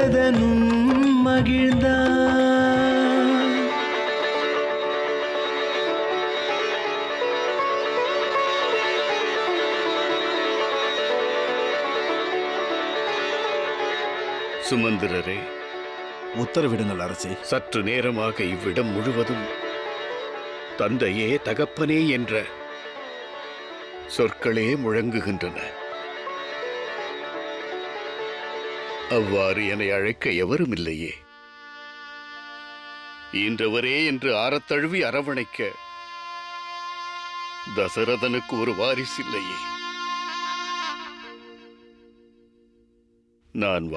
தசரதனும் மகிழ்ந்தான். சுமந்திரரே, உத்தரவிடுங்கள் அரசே. சற்று நேரமாக இவ்விடம் முழுவதும் தந்தையே தகப்பனே என்ற சொற்களே முழங்குகின்றன. அவ்வாறு என்னை அழைக்க எவரும் இல்லையே. ஈன்றவரே என்று ஆரத்தழுவி அரவணைக்க தசரதனுக்கு ஒரு வாரிசில்லையே. நான்